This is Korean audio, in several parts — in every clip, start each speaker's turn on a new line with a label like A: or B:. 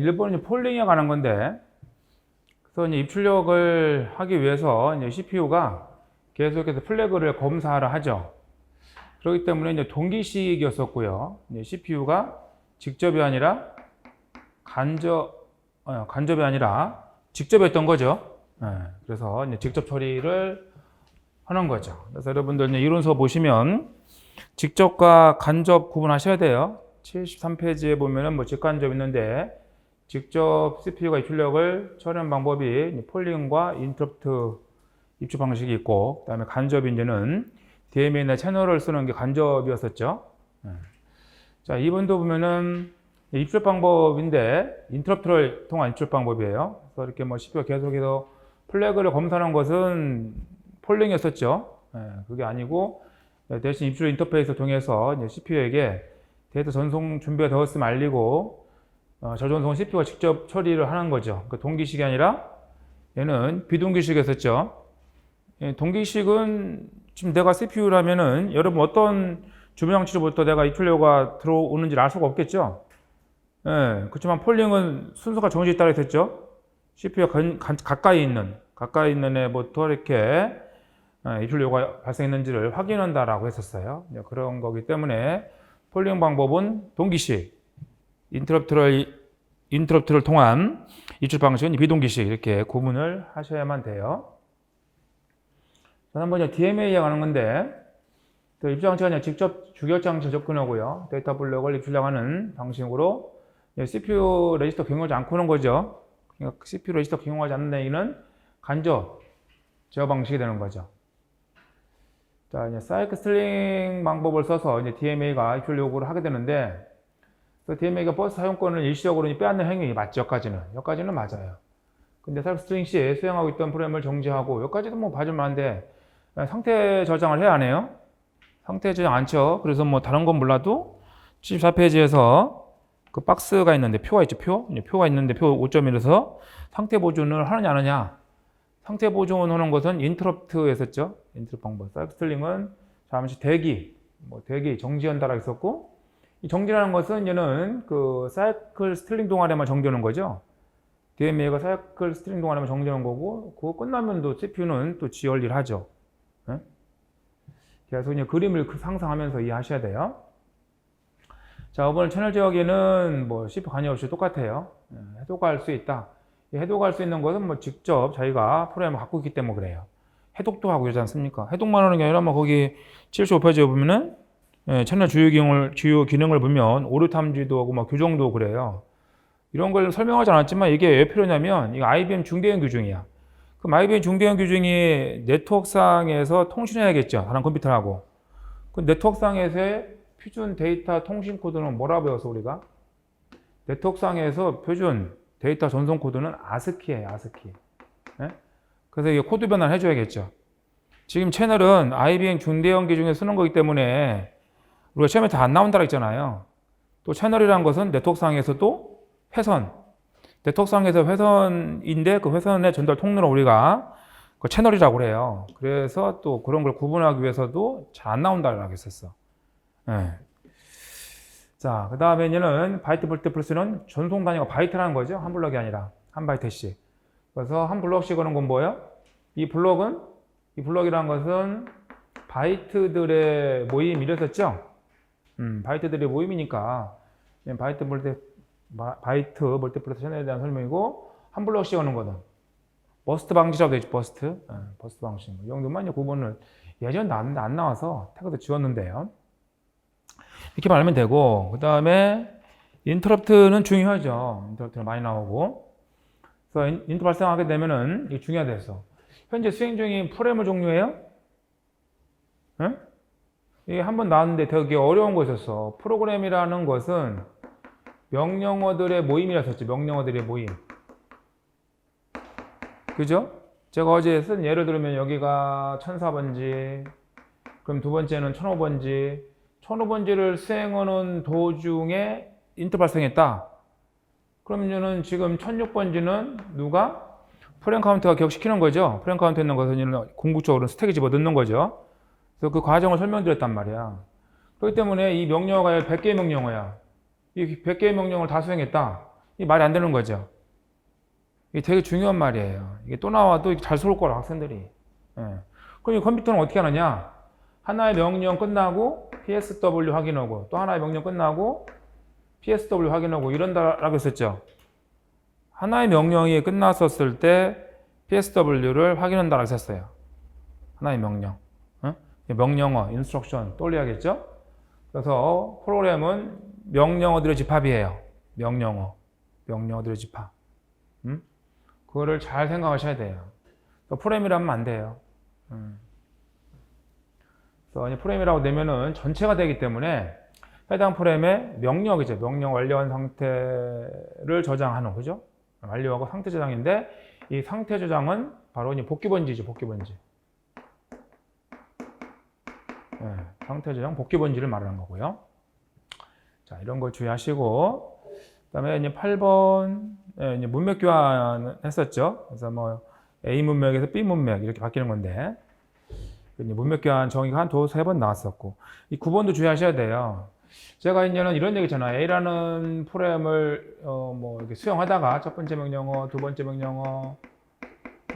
A: 일본은 이제 폴링에 관한 건데, 그래서 이제 입출력을 하기 위해서 이제 CPU가 계속해서 플래그를 검사를 하죠. 그렇기 때문에 이제 동기식이었었고요. 이제 CPU가 직접이 아니라 간접이 아니라 직접 했던 거죠. 그래서 이제 직접 처리를 하는 거죠. 그래서 여러분들 이제 이론서 보시면 직접과 간접 구분하셔야 돼요. 73페이지에 보면은 뭐 직간접 있는데, 직접 CPU가 입출력을 처리하는 방법이 폴링과 인터럽트 입출 방식이 있고, 그다음에 간접이 이제는 DMA나 채널을 쓰는 게 간접이었었죠. 자, 2번도 보면은 입출 방법인데 인터럽트를 통한 입출 방법이에요. 그래서 이렇게 뭐 CPU가 계속해서 플래그를 검사하는 것은 폴링이었었죠. 그게 아니고 대신 입출 인터페이스를 통해서 이제 CPU에게 데이터 전송 준비가 되었으면 알리고, 저전송은 CPU가 직접 처리를 하는 거죠. 그 동기식이 아니라 얘는 비동기식이었었죠. 동기식은 지금 내가 CPU라면은 여러분 어떤 주변장치로부터 내가 입출력가 들어오는지 알 수가 없겠죠. 그렇지만 폴링은 순서가 정해져 있다고 했었죠. CPU가 가까이 있는 애부터 이렇게 입출력가 발생했는지를 확인한다라고 했었어요. 그런 거기 때문에 폴링 방법은 동기식, 인터럽트를 통한 입출 방식은 비동기식, 이렇게 구분을 하셔야만 돼요. 자, 한번 DMA에 가는 건데, 입출장치가 직접 주결장치 접근하고요, 데이터 블록을 입출력하는 방식으로 CPU 레지스터 경용하지 않고 하는 거죠. 그러니까 CPU 레지스터 경용하지 않는 얘기는 간접 제어 방식이 되는 거죠. 자, 이제 사이클 스트링 방법을 써서 이제 DMA가 입출 요구를 하게 되는데, DMA가 버스 사용권을 일시적으로 빼앗는 행위 맞죠? 여기까지는 맞아요. 근데 사이클 스트링 시에 수행하고 있던 프로그램을 정지하고, 여기까지도 뭐 봐줄만한데, 상태 저장을 해야 하네요. 상태 저장 않죠. 그래서 뭐 다른 건 몰라도 74페이지에서 그 박스가 있는데 표가 있죠. 표가 있는데 표 5.1에서 상태 보존을 하느냐 안 하느냐. 상태 보존하는 것은 인터럽트였었죠. 인터럽트 방법. 사이클 스트링은 잠시 대기 정지한다라고 했었고, 이 정지라는 것은 얘는 그 사이클 스트링 동안에만 정지하는 거죠. DMA가 사이클 스트링 동안에만 정지하는 거고, 그거 끝나면 또 CPU는 또 지열 일 하죠. 계속 이제 그림을 상상하면서 이해하셔야 돼요. 자, 이번 채널 지역에는 뭐 CPU 관여 없이 똑같아요. 해독할 수 있다. 해독할 수 있는 것은 뭐 직접 자기가 프로그램을 갖고 있기 때문에 그래요. 해독도 하고 그러지 않습니까? 해독만 하는 게 아니라 뭐 거기 75페이지에 보면은 채널 주요 기능을 보면 오류 탐지도 하고 막 규정도 그래요. 이런 걸 설명하지 않았지만 이게 왜 필요냐면 이거 IBM 중대형 규정이야. 그럼 IBM 중대형 규정이 네트워크상에서 통신해야겠죠. 다른 컴퓨터하고. 그 네트워크상에서의 표준 데이터 통신 코드는 뭐라 배웠어 우리가? 네트워크상에서 표준 데이터 전송 코드는 ASCII예요. ASCII. 그래서 이게 코드 변환을 해줘야겠죠. 지금 채널은 IBM 중대형 기준에 쓰는 거기 때문에 우리가 시험에 다 안 나온다고 했잖아요. 또 채널이라는 것은 네트워크상에서도 네트워크상에서 회선인데 그 회선의 전달 통로를 우리가 그 채널이라고 그래요. 그래서 또 그런 걸 구분하기 위해서도 잘 안 나온다고 했었어. 자, 그 다음에 이제는 바이트 볼트 플러스는 전송 단위가 바이트라는 거죠. 한 블럭이 아니라 한 바이트씩. 그래서 한 블럭씩 하는 건 뭐예요? 이 블럭이라는 것은 바이트들의 모임 이랬었죠. 바이트들의 모임이니까 바이트 멀티플러스 채널에 대한 설명이고, 한 블럭씩 하는 거는 버스트 방지라고 되어 있죠. 버스트 방식. 이 정도만 이제 구분을 예전에 안 나와서 태그도 지웠는데요. 이렇게 말하면 되고, 그 다음에 인터럽트는 중요하죠. 인터럽트는 많이 나오고. 그래서 인터 발생하게 되면은 이게 중요하대서. 현재 수행 중인 프로그램을 종료해요? 이게 한번 나왔는데 되게 어려운 거였었어. 프로그램이라는 것은 명령어들의 모임이라고 했죠. 명령어들의 모임. 그죠? 제가 어제 쓴 예를 들면 여기가 1004번지, 그럼 두 번째는 1005번지, 1005번지를 수행하는 도중에 인터 발생했다. 그러면은 지금 1006번지는 누가? 프레임 카운트가 기억시키는 거죠. 프레임 카운트 있는 것은 궁극적으로 스택에 집어 넣는 거죠. 그래서 그 과정을 설명드렸단 말이야. 그렇기 때문에 이 명령어가 100개의 명령어야. 이 100개의 명령을 다 수행했다. 이 말이 안 되는 거죠. 이게 되게 중요한 말이에요. 이게 또 나와도 잘 속을 거라, 학생들이. 예. 그럼 이 컴퓨터는 어떻게 하느냐? 하나의 명령 끝나고 PSW 확인하고, 또 하나의 명령 끝나고 PSW 확인하고 이런다라고 했었죠. 하나의 명령이 끝났었을 때 PSW를 확인한다라고 했었어요. 하나의 명령. 명령어, 인스트럭션 떠올려야겠죠? 그래서 프로그램은 명령어들의 집합이에요. 명령어들의 집합. 그거를 잘 생각하셔야 돼요. 프로그램이라면 안 돼요. 그래서 프로그램이라고 되면은 전체가 되기 때문에 해당 프로그램의 명령이죠. 명령 완료한 상태를 저장하는 거죠. 완료하고 상태 저장인데 이 상태 저장은 바로 복귀 번지죠. 복귀 번지. 네, 상태 저장 복귀 번지를 말하는 거고요. 자, 이런 거 주의하시고, 그다음에 이제 8번 이제 문맥 교환 했었죠. 그래서 뭐 A 문맥에서 B 문맥 이렇게 바뀌는 건데, 이제 문맥 교환 정의가 한 두세 번 나왔었고, 이 9번도 주의하셔야 돼요. 제가 이제는 이런 얘기잖아요. A라는 프로그램을 뭐 이렇게 수행하다가 첫 번째 명령어, 두 번째 명령어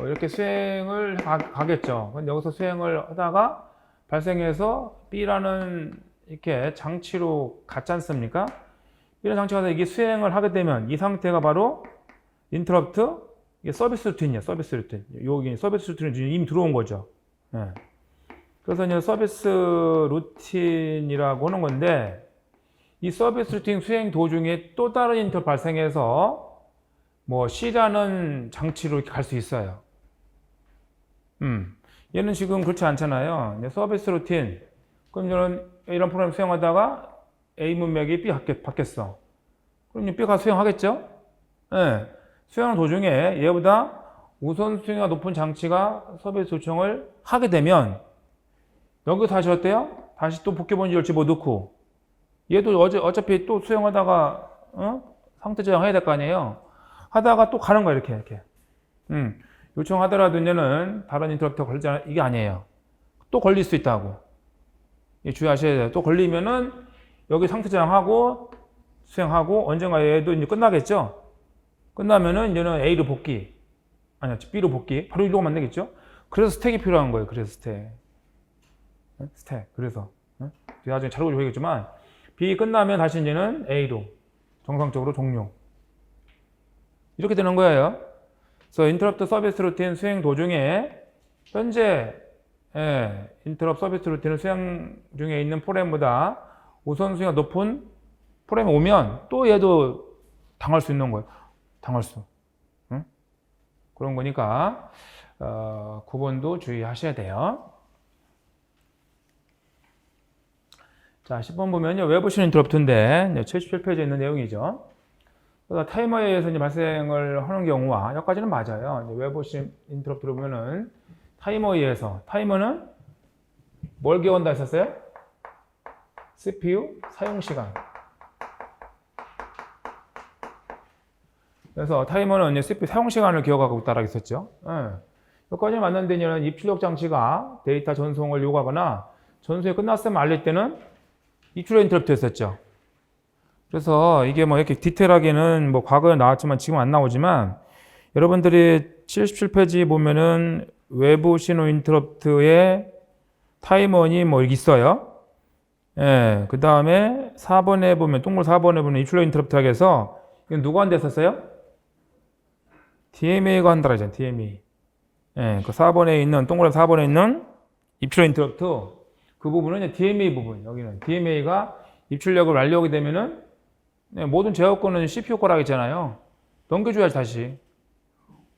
A: 이렇게 수행을 가겠죠. 근데 여기서 수행을 하다가 발생해서 B라는 이렇게 장치로 갔지 않습니까? 이런 장치가 이게 수행을 하게 되면 이 상태가 바로 인터럽트, 이게 서비스 루틴이에요. 서비스 루틴. 여기 서비스 루틴이 이미 들어온 거죠. 네. 그래서 이제 서비스 루틴이라고 하는 건데, 이 서비스 루틴 수행 도중에 또 다른 인터럽트 발생해서 뭐 C라는 장치로 이렇게 갈 수 있어요. 얘는 지금 그렇지 않잖아요. 서비스 루틴. 그럼 저는 이런 프로그램 수행하다가 A 문맥이 B 받겠어. 그럼 B가 수행하겠죠? 네. 수행하는 도중에 얘보다 우선순위가 높은 장치가 서비스 요청을 하게 되면 여기 다시 어때요? 다시 또 복귀 번지를 집어넣고 얘도 어차피 또 수행하다가 상태 저장해야 될 거 아니에요? 하다가 또 가는 거야 이렇게. 요청하더라도 얘는 다른 인터럽트가 걸리지 않아. 이게 아니에요. 또 걸릴 수 있다고. 주의하셔야 돼요. 또 걸리면은 여기 상태 저장하고 수행하고 언젠가 얘도 이제 끝나겠죠? 끝나면은 이제는 A로 복귀. 아니야, B로 복귀. 바로 이러고 만나겠죠? 그래서 스택이 필요한 거예요. 그래서 스택. 그래서. 나중에 자료로 보이겠지만 B 끝나면 다시 이제는 A로 정상적으로 종료. 이렇게 되는 거예요. 그래서 인터럽트 서비스 루틴 수행 도중에 현재 인터럽트 서비스 루틴을 수행 중에 있는 프로그램보다 우선순위가 높은 프로그램이 오면 또 얘도 당할 수 있는 거예요. 당할 수. 그런 거니까 9번도 주의하셔야 돼요. 자, 10번 보면요. 외부신 인터럽트인데 77페이지에 있는 내용이죠. 그래서 타이머에 의해서 이제 발생을 하는 경우와 여기까지는 맞아요. 외부신 인터럽트를 보면은 타이머에 의해서, 타이머는 뭘 기억한다 했었어요? CPU 사용 시간. 그래서 타이머는 이제 CPU 사용 시간을 기억하고 있다라고 했었죠. 여기까지 맞는데 이제는 입출력 장치가 데이터 전송을 요구하거나 전송이 끝났으면 알릴 때는 입출력 인터럽트 했었죠. 그래서 이게 뭐 이렇게 디테일하게는 뭐 과거에 나왔지만 지금 안 나오지만 여러분들이 77페이지 보면은 외부 신호 인터럽트의 타이머니 뭐 이렇게 있어요. 예. 그 다음에 4번에 보면, 동물 4번에 보면 입출력 인터럽트라고 해서 이건 누가 한다 했었어요? DMA가 한다고 하잖아요. DMA. 예. 그 4번에 있는, 동그란 4번에 있는 입출력 인터럽트. 그 부분은 이제 DMA 부분. 여기는 DMA가 입출력을 완료하게 되면은 모든 제어권은 CPU 거라고 했잖아요. 넘겨줘야지 다시.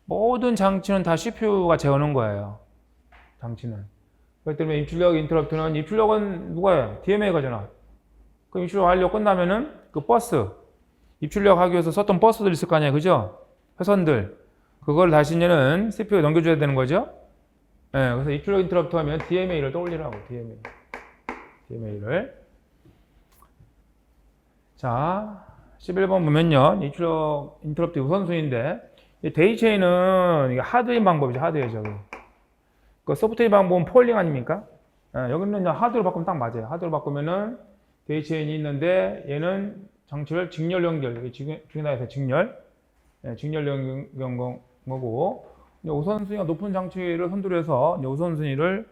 A: 모든 장치는 다 CPU가 재우는 거예요. 장치는. 그렇기 때문에 입출력 인터럽트는, 입출력은 누가요? DMA가잖아. 그럼 입출력 완료 끝나면은 그 버스, 입출력 하기 위해서 썼던 버스들 있을 거 아니에요. 그죠? 회선들. 그걸 다시 이제는 CPU에 넘겨줘야 되는 거죠. 네, 그래서 입출력 인터럽트 하면 DMA를 떠올리라고. DMA를. 자, 11번 보면요. 입출력 인터럽트 우선순위인데, 데이 체인은 이게 하드웨어 방법이죠. 하드웨어 저기. 그 소프트웨어 방법은 폴링 아닙니까? 여기는 하드웨어 바꾸면 딱 맞아요. 하드웨어 바꾸면은 데이 체인이 있는데 얘는 장치를 직렬 연결, 중요해서 직렬, 직렬 연결거고 우선순위가 높은 장치를 선두로 해서 우선순위를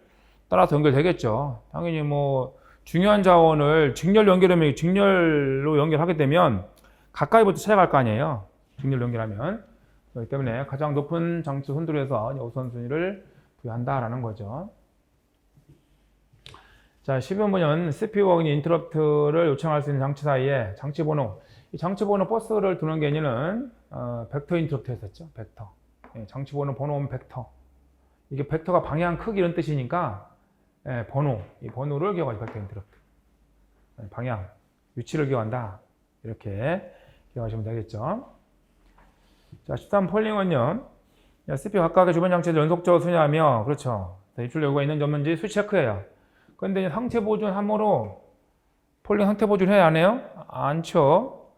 A: 따라서 연결되겠죠. 당연히 뭐 중요한 자원을 직렬 연결하면 직렬로 연결하게 되면 가까이부터 찾아갈 거 아니에요. 직렬 연결하면. 그렇기 때문에 가장 높은 장치 선두로 해서 우선순위를 부여한다라는 거죠. 자, 12번은 CPU와 인터럽트를 요청할 수 있는 장치 사이에 장치 번호. 이 장치 번호 버스를 두는 개념은 벡터 인터럽트였었죠. 벡터. 장치 번호 번호는 벡터. 이게 벡터가 방향, 크기 이런 뜻이니까 번호. 이 번호를 기억하죠. 벡터 인터럽트. 방향, 위치를 기억한다. 이렇게 기억하시면 되겠죠. 자, 13 폴링은요. CPU 각각의 주변 장치를 연속적으로 순회하며, 그렇죠. 입출 여부가 있는지 없는지 수치 체크해요. 그런데 상태 보존 함으로 폴링 상태 보존 해야 안 해요? 않죠.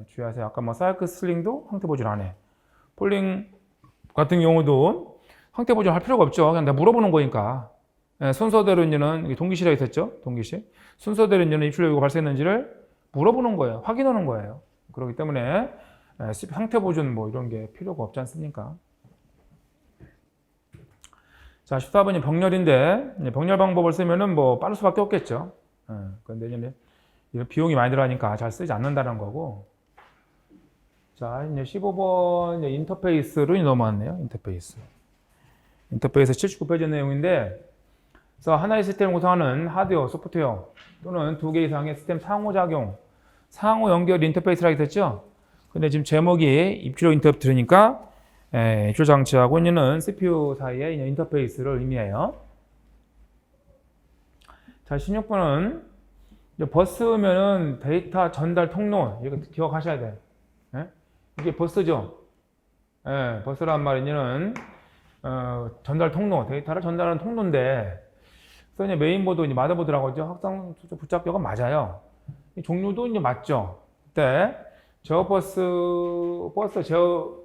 A: 주의하세요. 아까 뭐 사이클 슬링도 상태 보존 안 해. 폴링 같은 경우도 상태 보존 할 필요가 없죠. 그냥 내가 물어보는 거니까. 순서대로 이제는 동기시라고 있었죠. 동기시. 순서대로 이제는 입출 여부가 발생했는지를 물어보는 거예요. 확인하는 거예요. 그렇기 때문에 상태 보존 뭐 이런 게 필요가 없지 않습니까? 자, 14번이 병렬인데, 병렬 방법을 쓰면은 뭐 빠를 수밖에 없겠죠. 그런데 이제 이런 비용이 많이 들어가니까 잘 쓰지 않는다는 거고. 자, 이제 15번 이제 인터페이스로 넘어왔네요. 인터페이스. 인터페이스 79페이지 내용인데, 그래서 하나의 시스템을 구성하는 하드웨어, 소프트웨어 또는 두 개 이상의 시스템 상호작용, 상호 연결 인터페이스라고 했었죠. 근데 지금 제목이 입출력 인터럽트니까 입출 장치하고 있는 CPU 사이의 인터페이스를 의미해요. 자, 16번은 버스면은 데이터 전달 통로, 이거 기억하셔야 돼요. 이게 버스죠. 버스란 말은 전달 통로, 데이터를 전달하는 통로인데, 그래서 이제 메인보드, 마더보드라고 하죠. 확장 붙잡뼈가 맞아요. 이 종류도 이제 맞죠. 그때 제어 버스 제어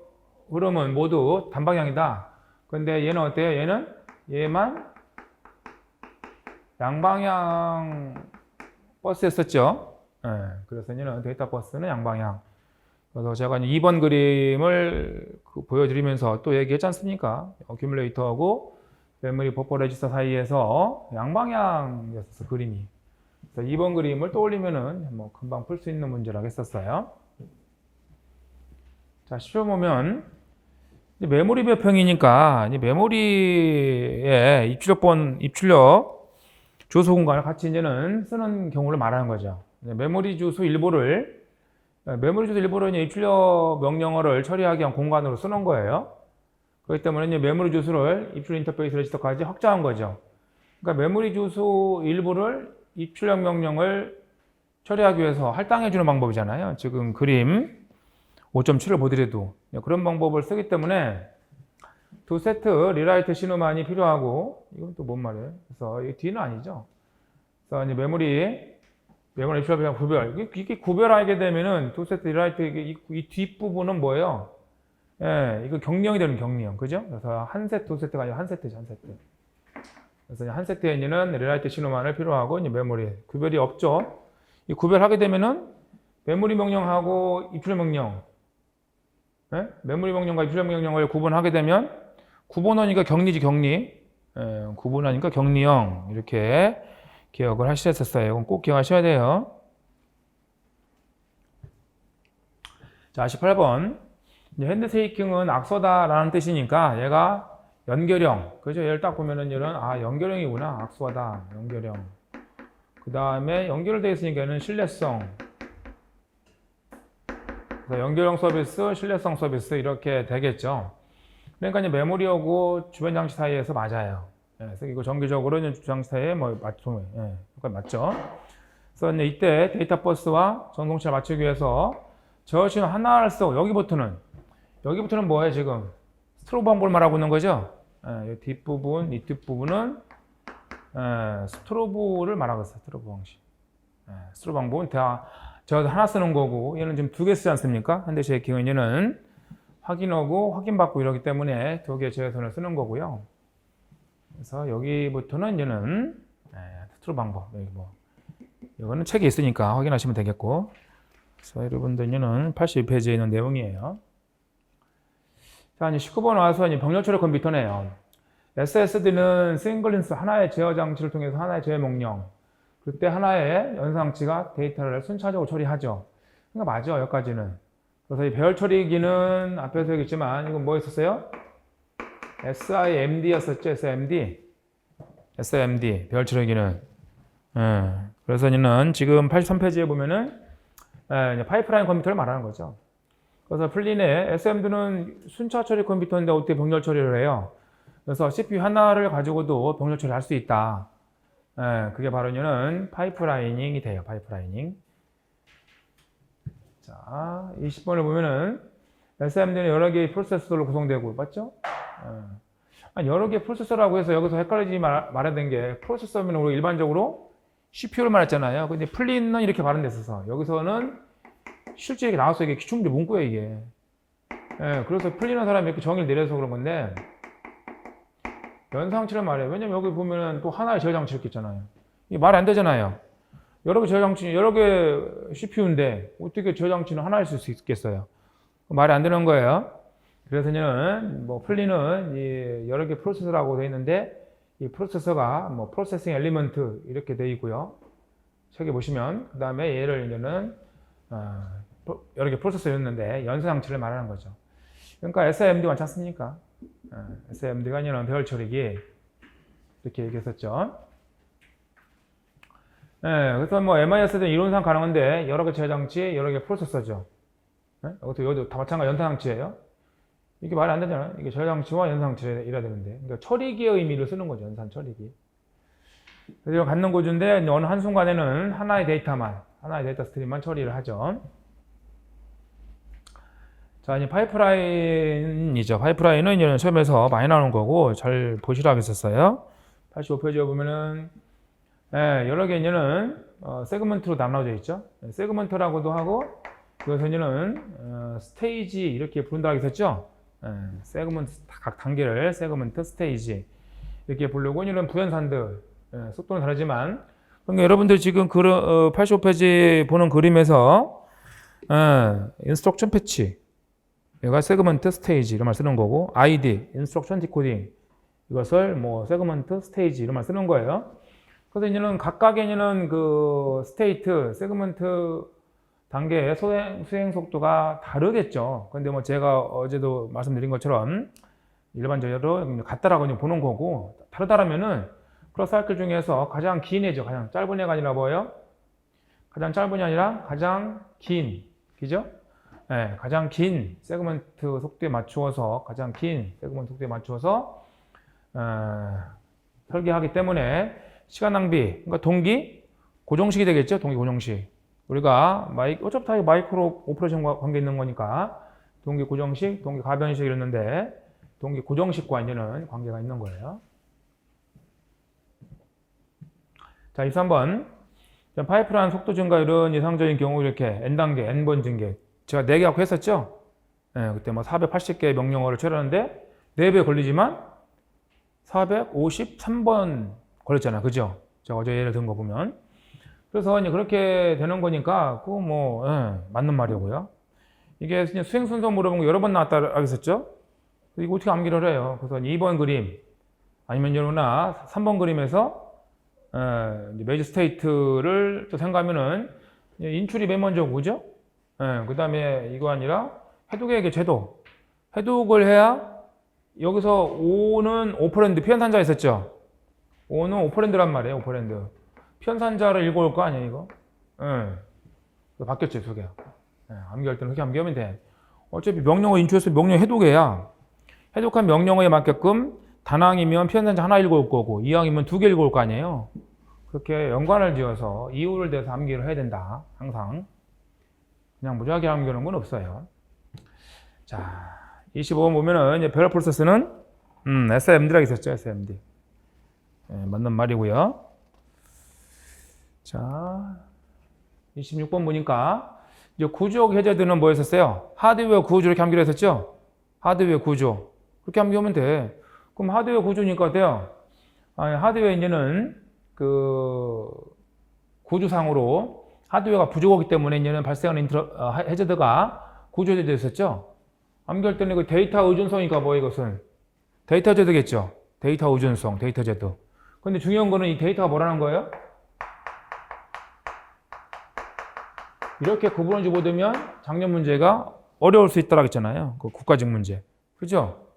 A: 흐름은 모두 단방향이다. 근데 얘는 어때요? 얘만 양방향 버스였었죠. 그래서 얘는 데이터 버스는 양방향. 그래서 제가 2번 그림을 보여드리면서 또 얘기했지 않습니까? 어큐뮬레이터하고 메모리 버퍼 레지스터 사이에서 양방향이었어, 그림이. 그래서 2번 그림을 떠올리면은 뭐 금방 풀 수 있는 문제라고 했었어요. 자, 10초 보면 메모리 배평이니까 메모리의 입출력 주소 공간을 같이 이제는 쓰는 경우를 말하는 거죠. 메모리 주소 일부를 입출력 명령어를 처리하기 위한 공간으로 쓰는 거예요. 그렇기 때문에 이제 메모리 주소를 입출 인터페이스 레지스터까지 확장한 거죠. 그러니까 메모리 주소 일부를 입출력 명령을 처리하기 위해서 할당해 주는 방법이잖아요. 지금 그림 5.7을 보더라도 그런 방법을 쓰기 때문에 두 세트 리라이트 신호만이 필요하고, 이건 또 뭔 말이에요? 그래서 이 뒤는 아니죠. 그래서 이제 메모리 입출력 구별, 이게 구별하게 되면은 두 세트 리라이트 이 뒷부분은 뭐예요? 이거 경량이 되는 경량, 그죠? 그래서 한 세트, 두 세트가 아니라 한 세트죠, 한 세트. 그래서 한 세트에 있는 리라이트 신호만을 필요하고, 이제 메모리 구별이 없죠. 이 구별하게 되면은 메모리 명령하고 입출력 명령, 메모리 명령과 입출력 명령을 구분하게 되면 구분하니까 격리지, 격리. 구분하니까 격리형 이렇게 기억을 하셨었어요. 이건 꼭 기억하셔야 돼요. 자, 18번. 핸드쉐이킹은 악수하다라는 뜻이니까 얘가 연결형. 그죠? 얘를 딱 보면은 얘는 연결형이구나. 악수하다. 연결형. 그 다음에 연결되어 있으니까 얘는 신뢰성. 그래서 연결형 서비스, 신뢰성 서비스 이렇게 되겠죠. 그러니까 이제 메모리하고 주변 장치 사이에서 맞아요. 그래서 이거 정기적으로 주변 장치 사이에 맞죠. 그래서 이제 이때 데이터 버스와 전송치를 맞추기 위해서 저 신호 하나를 쓰고 여기부터는 뭐예요 지금? 스트로브 방법을 말하고 있는 거죠. 이 뒷부분, 이 뒷부분은 스트로브를 말하고 있어요. 스트로브 방식. 스트로브 방법은 저 하나 쓰는 거고, 얘는 지금 두 개 쓰지 않습니까? 핸드쉐이킹은 얘는 확인하고 확인받고 이러기 때문에 두 개의 제어선을 쓰는 거고요. 그래서 여기부터는 얘는 스트로브 방법. 여기 이거는 책에 있으니까 확인하시면 되겠고. 그래서 여러분들은 82페이지에 있는 내용이에요. 자, 이제 19번 와서 이제 병렬 처리 컴퓨터네요. SSD는 싱글인스 하나의 제어 장치를 통해서 하나의 제어 명령. 그때 하나의 연산장치가 데이터를 순차적으로 처리하죠. 그러니까 맞아, 여기까지는. 그래서 이 배열 처리기는 앞에서 얘기했지만 이건 뭐였었어요? SIMD였었죠, SIMD. SIMD, 배열 처리기는. 그래서 얘는 지금 83페이지에 보면은 파이프라인 컴퓨터를 말하는 거죠. 그래서 풀리네. SMD는 순차 처리 컴퓨터인데 어떻게 병렬 처리를 해요? 그래서 CPU 하나를 가지고도 병렬 처리를 할 수 있다. 그게 바로 얘는 파이프라이닝이 돼요. 파이프라이닝. 자, 20번을 보면은 SMD는 여러 개의 프로세서로 구성되고, 맞죠? 여러 개의 프로세서라고 해서 여기서 헷갈리지 말아야 되는 게, 프로세서면 우리 일반적으로 CPU를 말했잖아요. 근데 플린은 이렇게 발음돼 있어서 여기서는 실제 이렇게 나왔어요. 이게 기출문제 문구예요, 이게. 그래서 플린한 사람이 이렇게 정의를 내려서 그런 건데, 연상치를 말해요. 왜냐면 여기 보면은 또 하나의 제어 장치 이렇게 있잖아요. 이게 말이 안 되잖아요. 여러 개 제어 장치, 여러 개 CPU인데 어떻게 제어 장치는 하나일 수 있겠어요? 말이 안 되는 거예요. 그래서는 뭐 플린은 이 여러 개 프로세서라고 되어 있는데, 이 프로세서가 뭐 프로세싱 엘리먼트 이렇게 되어 있고요. 책에 보시면 그 다음에 얘를 이제는 여러 개 프로세서였는데 연산 장치를 말하는 거죠. 그러니까 SIMD 많지 않습니까? SIMD가 아니라 배열 처리기 이렇게 얘기했었죠. 그래서 뭐 MIS는 이론상 가능한데 여러 개 제어 장치, 여러 개 프로세서죠. 여기도 다 마찬가지 연산 장치예요. 이게 말이 안 되잖아요. 이게 제어 장치와 연산 장치를 이래야 되는데, 그러니까 처리기의 의미를 쓰는 거죠. 연산 처리기. 그래서 갖는 고주인데 어느 한순간에는 하나의 데이터 스트림만 처리를 하죠. 자, 이제 파이프라인이죠. 파이프라인은 이제 시험에서 많이 나오는 거고 잘 보시라고 했었어요. 85페이지에 보면은 여러 개 이제는 세그먼트로 나눠져 있죠. 세그먼트라고도 하고, 그래서 이제는 스테이지 이렇게 부른다고 했었죠. 세그먼트 각 단계를 세그먼트, 스테이지 이렇게 부르고, 이런 부연산들 속도는 다르지만, 그러니까 여러분들 지금 85페이지 보는 그림에서 인스트럭션 패치, 얘가 세그먼트, 스테이지 이런 말 쓰는 거고, ID, 인스트럭션 디코딩 이것을 뭐 세그먼트, 스테이지 이런 말 쓰는 거예요. 그래서 이제는 각각에는 그 스테이트, 세그먼트 단계의 수행 속도가 다르겠죠. 근데 뭐 제가 어제도 말씀드린 것처럼 일반적으로 같다라고 보는 거고, 다르다라면은 크로스 사이클 중에서 가장 긴 애죠. 가장 짧은 애가 아니라 뭐예요? 가장 짧은 애 아니라 가장 긴, 그죠? 가장 긴 세그먼트 속도에 맞추어서 설계하기 때문에 시간 낭비, 그러니까 동기 고정식이 되겠죠. 동기 고정식. 우리가 어차피 다 마이크로 오퍼레이션과 관계 있는 거니까 동기 고정식, 동기 가변식 이랬는데 동기 고정식과 이제는 관계가 있는 거예요. 자, 23번. 파이프라인 속도 증가율은 이상적인 경우 이렇게 n단계, n번 증계. 제가 4개 갖고 했었죠? 그때 뭐 480개의 명령어를 처리하는데 4배 걸리지만 453번 걸렸잖아요. 그죠? 제가 어제 예를 든 거 보면. 그래서 이제 그렇게 되는 거니까, 그거 뭐, 맞는 말이고요. 이게 수행 순서 물어본 거 여러 번 나왔다 하겠었죠? 이거 어떻게 암기를 해요? 그래서 2번 그림, 아니면 여러나 3번 그림에서, 메이저 스테이트를 또 생각하면은, 인출이 맨 먼저 오죠? 그 다음에 이거 아니라, 해독액의 제도. 해독을 해야, 여기서 5는 오퍼랜드, 피현산자 있었죠? 5는 오퍼랜드란 말이에요, 오퍼랜드. 피현산자를 읽어올 거 아니에요, 이거? 바뀌었죠, 소개가. 암기할 때는 그렇게 암기하면 돼. 어차피 명령어 인출해서 명령 해독해야, 해독한 명령어에 맞게끔 단항이면 피현산자 하나 읽어올 거고, 이항이면 2개 읽어올 거 아니에요? 그렇게 연관을 지어서 이유를 대서 암기를 해야 된다, 항상. 그냥 무작위하게 암기하는 건 없어요. 자, 25번 보면은, 이제 배럴 프로세스는, SIMD라고 있었죠, SIMD. 맞는 말이고요. 자, 26번 보니까 이제 구조 해제들은 뭐였었어요? 하드웨어 구조 이렇게 암기를 했었죠? 하드웨어 구조 그렇게 암기하면 돼. 그럼 하드웨어 구조니까 어때요? 하드웨어 이제는 그 구조상으로 하드웨어가 부족하기 때문에 얘는 발생하는 해저드가 구조되어 있었죠. 암기할 때는 그 데이터 의존성이니까 뭐 이것은 데이터 제도겠죠. 데이터 의존성, 데이터 제도. 근데 중요한 거는 이 데이터가 뭐라는 거예요? 이렇게 구분하지 못하면 작년 문제가 어려울 수 있다고 했잖아요. 그 국가직 문제. 그죠?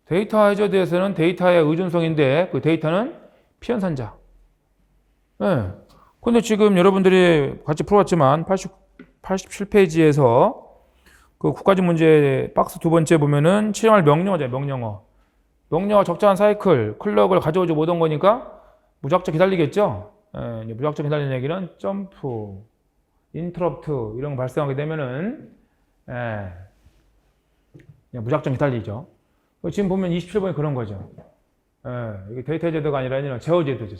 A: 데이터 해저드에서는 데이터의 의존성인데 그 데이터는 피연산자. 네. 근데 지금 여러분들이 같이 풀어봤지만 87페이지에서 그 국가직 문제 박스 두 번째 보면은 실행할 명령어죠. 명령어. 명령어 적절한 사이클, 클럭을 가져오지 못한 거니까 무작정 기다리겠죠. 예, 무작정 기다리는 얘기는 점프, 인터럽트 이런 거 발생하게 되면은 예, 그냥 무작정 기다리죠. 지금 보면 27번이 그런 거죠. 예, 이게 데이터 제도가 아니라 제어 제도죠.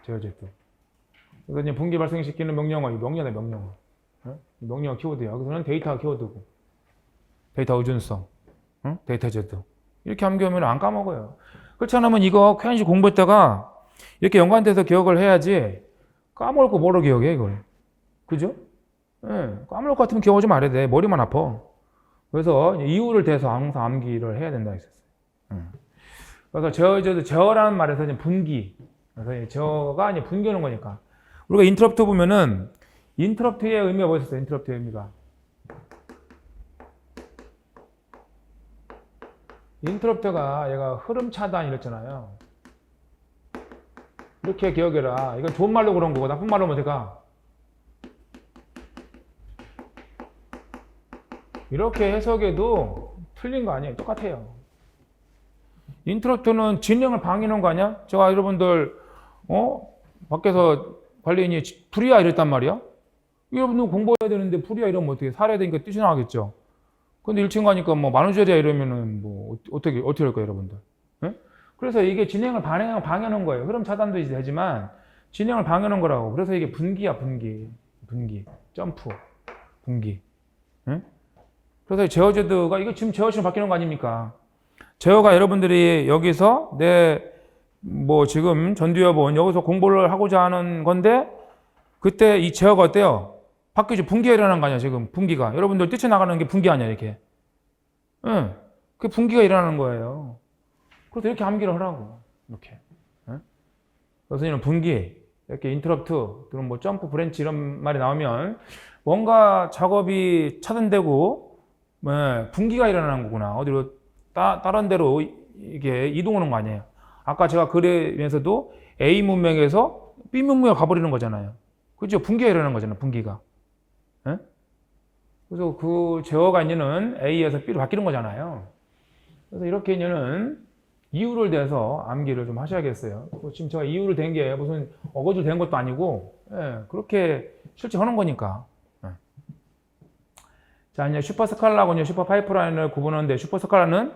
A: 제어 제도. 그래서 이제 분기 발생시키는 명령어, 이 명령어다 명령어. 예? 명령어 키워드야. 여기서는 데이터 키워드고, 데이터 의존성, 데이터 제도. 이렇게 암기하면 안 까먹어요. 그렇지 않으면 이거 괜히 공부했다가 이렇게 연관돼서 기억을 해야지 까먹을 거 뭐로 기억해 이걸. 그죠? 예, 까먹을 것 같으면 기억하지 말아야 돼. 머리만 아파. 그래서 이유를 대서 항상 암기를 해야 된다 했었어요. 그래서 제어라는 말에서 이제 분기. 그래서 제어가 이제 분기하는 거니까. 우리가 인터럽트 보면은 인터럽트의 의미가 뭐였었어요? 인터럽트의 의미가. 인터럽트가 얘가 흐름 차단 이랬잖아요. 이렇게 기억해라. 이건 좋은 말로 그런 거고 나쁜 말로 어떡하? 이렇게 해석해도 틀린 거 아니에요. 똑같아요. 인터럽트는 진행을 방해하는 거 아니야? 제가 여러분들 밖에서 관리인이 불이야 이랬단 말이야. 여러분들 공부해야 되는데 불이야 이러면 어떻게 살아야 되니까 뛰쳐나가겠죠. 근데 1층 가니까 뭐 만우절이야 이러면은 뭐 어떻게 할 거예요, 여러분들? 네? 그래서 이게 진행을 방해하는 거예요. 흐름 차단도 되지만 진행을 방해하는 거라고. 그래서 이게 분기야, 분기, 점프, 분기. 네? 그래서 제어 제도가 이거 지금 제어식으로 바뀌는 거 아닙니까? 제어가 여러분들이 여기서 뭐 지금 전두엽은 여기서 공부를 하고자 하는 건데 그때 이 제어가 어때요? 바뀌죠. 분기가 일어나는 거 아니야, 지금. 분기가. 여러분들 뛰쳐나가는 게 분기 아니야, 이렇게. 응. 그게 분기가 일어나는 거예요. 그래서 이렇게 암기를 하라고. 이렇게. 응? 그래서 이런 분기, 이렇게 인터럽트, 그런 뭐 점프, 브랜치 이런 말이 나오면 뭔가 작업이 차단되고, 분기가 일어나는 거구나. 어디로, 다른 데로 이게 이동하는 거 아니에요. 아까 제가 그리면서도 A 문명에서 B 문명에 가버리는 거잖아요. 그죠? 분기가 일어나는 거잖아요, 분기가. 예? 그래서 그 제어가 있는 A에서 B로 바뀌는 거잖아요. 그래서 이렇게 있는 이유를 대서 암기를 좀 하셔야겠어요. 지금 제가 이유를 댄 게 무슨 어거지로 된 것도 아니고, 그렇게 실제 하는 거니까. 자, 이제 슈퍼 스칼라하고 이제 슈퍼 파이프라인을 구분하는데, 슈퍼 스칼라는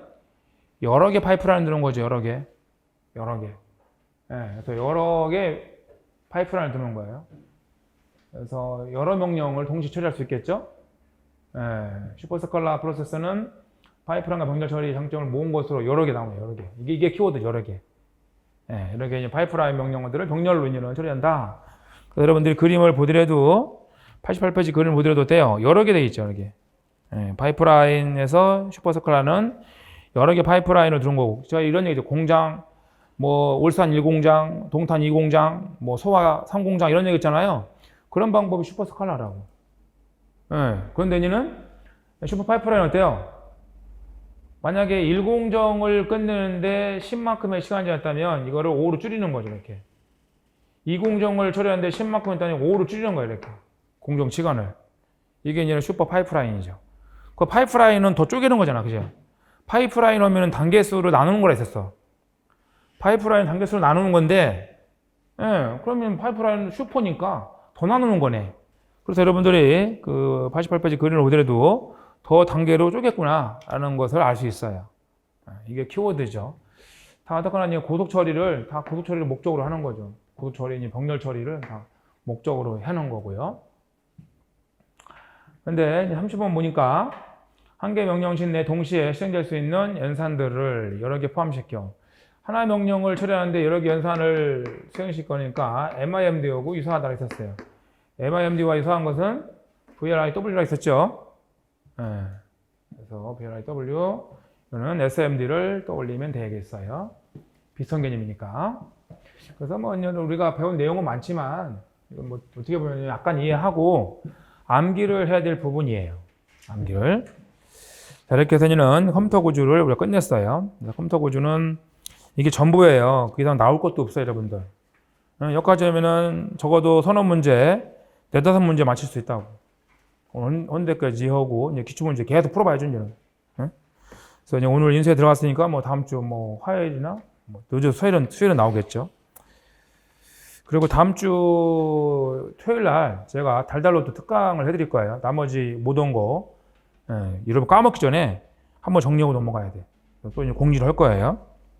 A: 여러 개 파이프라인 두는 거죠, 여러 개. 그래서 여러 개 파이프라인을 두는 거예요. 그래서 여러 명령을 동시에 처리할 수 있겠죠? 슈퍼스칼라 프로세서는 파이프라인과 병렬 처리 장점을 모은 것으로 여러 개 나와요. 여러 개. 이게 키워드 여러 개. 이렇게 이제 파이프라인 명령어들을 병렬로 인연을 처리한다. 그래서 여러분들이 그림을 보더라도 88페이지 그림을 보더라도 돼요. 여러 개 돼 있죠. 여러 개. 파이프라인에서 슈퍼스칼라는 여러 개 파이프라인을 두는 거고. 제가 이런 얘기죠. 공장, 뭐 울산 1공장, 동탄 2공장, 뭐 소화 3공장 이런 얘기 있잖아요. 그런 방법이 슈퍼스칼라라고. 그런데 얘는 슈퍼 파이프라인 어때요? 만약에 1공정을 끝내는데 10만큼의 시간이 지났다면 이거를 5로 줄이는 거죠, 이렇게. 2공정을 처리하는데 10만큼 했다면 5로 줄이는 거예요, 이렇게. 공정 시간을. 이게 이제 슈퍼 파이프라인이죠. 그 파이프라인은 더 쪼개는 거잖아, 그죠? 파이프라인 하면은 단계수를 나누는 거라 했었어. 파이프라인 단계수를 나누는 건데, 그러면 파이프라인 슈퍼니까 더 나누는 거네. 그래서 여러분들이 그 88페이지 그림을 보더라도 더 단계로 쪼갰구나 라는 것을 알 수 있어요. 이게 키워드죠. 다 어떡하나 고속 처리를 목적으로 하는 거죠. 고속 처리, 병렬 처리를 다 목적으로 해놓은 거고요. 근데 30번 보니까 한 개 명령식 내 동시에 실행될 수 있는 연산들을 여러 개 포함시켜. 하나의 명령을 처리하는데 여러 개 연산을 수행시킬 거니까 MIMD하고 유사하다고 했었어요. MIMD와 유사한 것은 VLIW라 있었죠. 예. 그래서 VLIW, 이거는 SMD를 떠올리면 되겠어요. 비슷한 개념이니까. 그래서 뭐 우리가 배운 내용은 많지만 이건 뭐 어떻게 보면 약간 이해하고 암기를 해야 될 부분이에요. 암기를. 자, 이렇게 해서 이는 컴퓨터 구조를 우리가 끝냈어요. 컴퓨터 구조는 이게 전부예요. 그 이상 나올 것도 없어요, 여러분들. 여기까지 하면은 적어도 서너 문제, 네다섯 문제 맞힐 수 있다고. 헌데까지 하고 이제 기출 문제 계속 풀어봐야죠, 이제는. 그래서 이제 오늘 인쇄 들어갔으니까 뭐 다음 주 뭐 화요일이나 뭐 늦어도 수요일은 나오겠죠. 그리고 다음 주 토요일 날 제가 달달로 또 특강을 해드릴 거예요. 나머지 못 온 거. 여러분 까먹기 전에 한번 정리하고 넘어가야 돼. 또 이제 공지를 할 거예요.